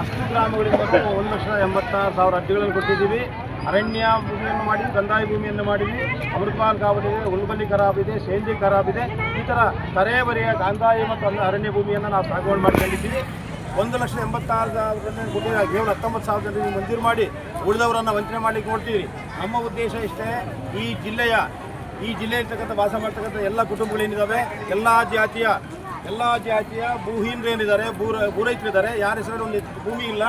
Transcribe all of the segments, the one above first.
ಅಷ್ಟು ಗ್ರಾಮಗಳಿಗೆ ಮತ್ತು 1,86,000 ಅರ್ಜಿಗಳನ್ನು ಕೊಟ್ಟಿದ್ದೀವಿ. ಅರಣ್ಯ ಭೂಮಿಯನ್ನು ಮಾಡಿದ್ವಿ, ಕಂದಾಯ ಭೂಮಿಯನ್ನು ಮಾಡಿದ್ವಿ, ಅಮೃತಪಾಲ್ ಕಾವಲಿದೆ, ಉಲ್ಬಲ್ಲಿ ಖರಾಬ್ ಇದೆ, ಸೇಂದಿ ಖರಾಬ್ ಇದೆ. ಈ ಥರ ತರೇಬರಿಯ ಕಂದಾಯ ಮತ್ತು ಅರಣ್ಯ ಭೂಮಿಯನ್ನು ನಾವು ಸಾಗುವಳಿ ಮಾಡ್ಕೊಂಡಿದ್ದೀವಿ. 1,86,000 ಕೊಟ್ಟಿಲ್ಲ, ಕೇವಲ 19,000 ಜನರಿಗೆ ಮಂಜೂರು ಮಾಡಿ ಉಳಿದವರನ್ನು ವಂಚನೆ ಮಾಡಲಿಕ್ಕೆ ನೋಡ್ತೀವಿ. ನಮ್ಮ ಉದ್ದೇಶ ಇಷ್ಟೇ, ಈ ಜಿಲ್ಲೆಯಲ್ಲಿರ್ತಕ್ಕಂಥ ವಾಸ ಮಾಡ್ತಕ್ಕಂಥ ಎಲ್ಲ ಕುಟುಂಬಗಳೇನಿದ್ದಾವೆ, ಎಲ್ಲ ಜಾತಿಯ ಭೂಹೀನರೇನಿದ್ದಾರೆ, ಭೂರೈತರಿದ್ದಾರೆ, ಯಾರ ಹೆಸರು ಒಂದು ಭೂಮಿ ಇಲ್ಲ,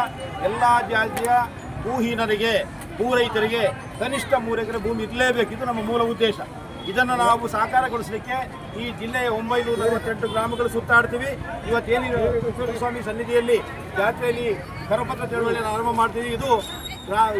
ಎಲ್ಲ ಜಾತಿಯ ಭೂಹೀನರಿಗೆ, ಭೂರೈತರಿಗೆ ಕನಿಷ್ಠ 3 ಎಕರೆ ಭೂಮಿ ಇರಲೇಬೇಕು. ಇದು ನಮ್ಮ ಮೂಲ ಉದ್ದೇಶ. ಇದನ್ನು ನಾವು ಸಾಕಾರಗೊಳಿಸಲಿಕ್ಕೆ ಈ ಜಿಲ್ಲೆಯ 948 ಗ್ರಾಮಗಳು ಸುತ್ತಾಡ್ತೀವಿ. ಇವತ್ತೇನಿದೆ ಸ್ವಾಮಿ ಸನ್ನಿಧಿಯಲ್ಲಿ ಜಾತ್ರೆಯಲ್ಲಿ ಕರಪತ್ರ ಚಳವಳಿಯನ್ನು ಆರಂಭ ಮಾಡ್ತೀವಿ. ಇದು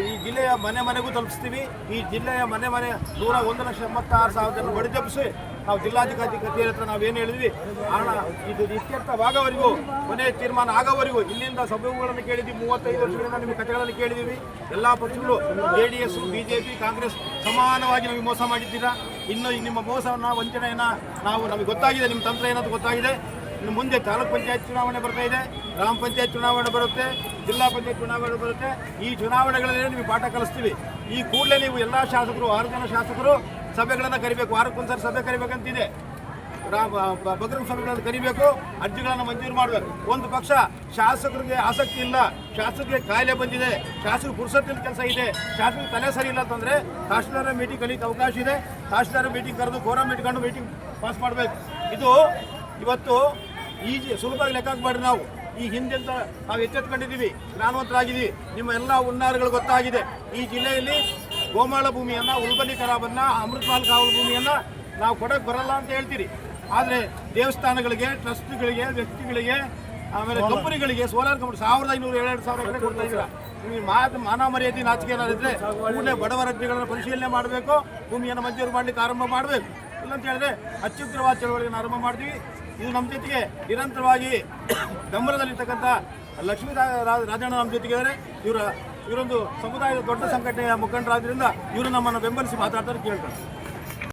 ಈ ಜಿಲ್ಲೆಯ ಮನೆಗೂ ತಲುಪಿಸ್ತೀವಿ. ಈ ಜಿಲ್ಲೆಯ ಮನೆ 1,86,000 ಜನ ಬಡಿದೆಬ್ಬಿಸಿ ನಾವು ಜಿಲ್ಲಾಧಿಕಾರಿ ಕಚೇರಿ ಹತ್ರ ನಾವೇನು ಹೇಳಿದ್ವಿ, ಹಣ ಇದು ಇತ್ಯರ್ಥವಾಗೋವರೆಗೂ, ಕೊನೆಯ ತೀರ್ಮಾನ ಆಗೋವರೆಗೂ ಇಲ್ಲಿಂದ ಸಭೆಗಳನ್ನು ಕೇಳಿದ್ವಿ. 35 ವರ್ಷಗಳಿಂದ ನಿಮಗೆ ಕಥೆಗಳನ್ನು ಕೇಳಿದ್ದೀವಿ. ಎಲ್ಲ ಪಕ್ಷಗಳು JDS, BJP, ಕಾಂಗ್ರೆಸ್ ಸಮಾನವಾಗಿ ನಮಗೆ ಮೋಸ ಮಾಡಿದ್ದೀರಾ. ಇನ್ನು ನಿಮ್ಮ ಮೋಸವನ್ನು, ವಂಚನೆಯನ್ನು ನಮಗೆ ಗೊತ್ತಾಗಿದೆ. ನಿಮ್ಮ ತಂತ್ರ ಏನಾದರೂ ಗೊತ್ತಾಗಿದೆ. ಇನ್ನು ಮುಂದೆ ತಾಲೂಕ್ ಪಂಚಾಯತ್ ಚುನಾವಣೆ ಬರ್ತಾ ಇದೆ, ಗ್ರಾಮ ಪಂಚಾಯತ್ ಚುನಾವಣೆ ಬರುತ್ತೆ, ಜಿಲ್ಲಾ ಪಂಚಾಯತ್ ಚುನಾವಣೆ ಬರುತ್ತೆ. ಈ ಚುನಾವಣೆಗಳಲ್ಲಿ ನಿಮಗೆ ಪಾಠ ಕಲಿಸ್ತೀವಿ. ಈ ಕೂಡಲೇ ನೀವು ಎಲ್ಲ ಶಾಸಕರು, 6 ಜನ ಶಾಸಕರು ಸಭೆಗಳನ್ನು ಕರಿಬೇಕು. ವಾರಕ್ಕೊಂದ್ಸರಿ ಸಭೆ ಕರಿಬೇಕಂತಿದೆ. ಬಗರು ಸಭೆಗಳನ್ನು ಕರಿಬೇಕು, ಅರ್ಜಿಗಳನ್ನು ಮಂಜೂರು ಮಾಡಬೇಕು. ಒಂದು ಪಕ್ಷ ಶಾಸಕರಿಗೆ ಆಸಕ್ತಿ ಇಲ್ಲ, ಶಾಸಕರಿಗೆ ಕಾಯಿಲೆ ಬಂದಿದೆ, ಶಾಸಕರು ಪುರುಸತ್ತಿನ ಕೆಲಸ ಇದೆ, ಶಾಸಕರಿಗೆ ತಲೆ ಸರಿ ಇಲ್ಲ ಅಂತಂದರೆ ತಹಶೀಲ್ದಾರ ಮೀಟಿಂಗ್ ಕಲಿಕ್ಕೆ ಅವಕಾಶ ಇದೆ. ತಹಶೀಲ್ದಾರ ಮೀಟಿಂಗ್ ಕರೆದು ಕೋರಂ ಇಟ್ಕೊಂಡು ಮೀಟಿಂಗ್ ಪಾಸ್ ಮಾಡಬೇಕು. ಇದು ಇವತ್ತು ಸುಲಭವಾಗಿ ಲೆಕ್ಕ ಹಾಕಬೇಡ್ರಿ. ನಾವು ಈ ಹಿಂದೆಂತ ನಾವು ಎಚ್ಚೆತ್ಕೊಂಡಿದ್ದೀವಿ, ಜ್ಞಾನವಂತರಾಗಿದ್ದೀವಿ. ನಿಮ್ಮ ಎಲ್ಲ ಹುನ್ನಾರಗಳು ಗೊತ್ತಾಗಿದೆ. ಈ ಜಿಲ್ಲೆಯಲ್ಲಿ ಗೋಮಾಳ ಭೂಮಿಯನ್ನು, ಉಲ್ಬಲ್ಲಿ ಖರಾಬನ್ನು, ಅಮೃತಪಾಲ್ ಕಾವಲು ಭೂಮಿಯನ್ನು ನಾವು ಕೊಡೋಕ್ಕೆ ಬರಲ್ಲ ಅಂತ ಹೇಳ್ತೀರಿ. ಆದರೆ ದೇವಸ್ಥಾನಗಳಿಗೆ, ಟ್ರಸ್ಟ್ಗಳಿಗೆ, ವ್ಯಕ್ತಿಗಳಿಗೆ, ಆಮೇಲೆ ಕಂಪನಿಗಳಿಗೆ ಸೋಲಾರ್ ಕಂಪನಿ 1,500-2,000 ಎಕರೆ ಕೊಡ್ತಾ ಇದ್ದೀರಾ. ನಿಮಗೆ ಮಾನ ಮರ್ಯಾದೆ ನಾಚಿಕೆ ಏನಾದಿದ್ರೆ ಕೂಡಲೇ ಬಡವರ ಅರ್ಜಿಗಳನ್ನು ಪರಿಶೀಲನೆ ಮಾಡಬೇಕು, ಭೂಮಿಯನ್ನು ಮಂಜೂರು ಮಾಡಲಿಕ್ಕೆ ಆರಂಭ ಮಾಡಬೇಕು. ಇಲ್ಲಂತ ಹೇಳಿದ್ರೆ ಅತ್ಯುಗ್ರವಾದ ಚಳವಳಿಯನ್ನು ಆರಂಭ ಮಾಡ್ತೀವಿ. ಇದು ನಮ್ಮ ಜೊತೆಗೆ ನಿರಂತರವಾಗಿ ಬೆಂಬಲದಲ್ಲಿರ್ತಕ್ಕಂಥ ಲಕ್ಷ್ಮೀ ರಾಜಣ್ಣ ನಮ್ಮ ಜೊತೆಗಿದ್ದಾರೆ. ಇವರೊಂದು ಸಮುದಾಯದ ದೊಡ್ಡ ಸಂಘಟನೆಯ ಮುಖಂಡರಾದ್ರಿಂದ ಇವರು ನಮ್ಮನ್ನು ಬೆಂಬಲಿಸಿ ಮಾತಾಡ್ತಾರೆ ಕೇಳ್ತಾರೆ.